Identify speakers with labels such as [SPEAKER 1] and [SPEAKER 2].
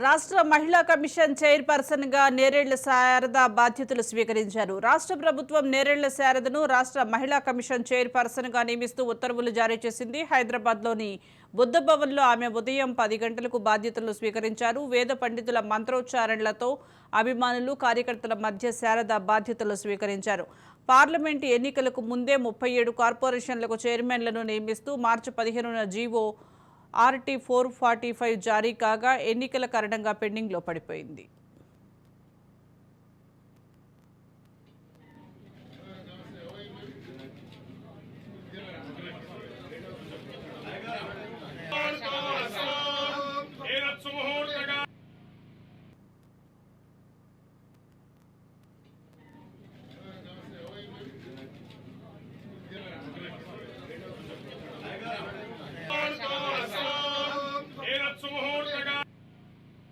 [SPEAKER 1] రాష్ట్ర మహిళా commission chairperson గా నేరేళ్ల శారద బాధ్యతలు స్వీకరించారు. రాష్ట్ర ప్రభుత్వం నేరేళ్ల శారదను రాష్ట్ర మహిళా కమిషన్ చైర్పర్సన్ గా నియమిస్తూ ఉత్తర్వులు జారీ చేసింది. హైదరాబాద్లోని బుద్ధ భవన్లో ఆమె ఉదయం 10 గంటలకు బాధ్యతలు స్వీకరించారు. వేద పండితుల మంత్రోచ్చారణలతో అభిమానులు, కార్యకర్తల మధ్య శారద బాధ్యతలు స్వీకరించారు. పార్లమెంటు ఎన్నికలకు ముందే 37 కార్పొరేషన్లకు చైర్మన్లను నియమిస్తూ మార్చి 15న జీవో RT 445 జారీ కాగా ఎన్నికల కారణంగా పెండింగ్లో పడిపోయింది.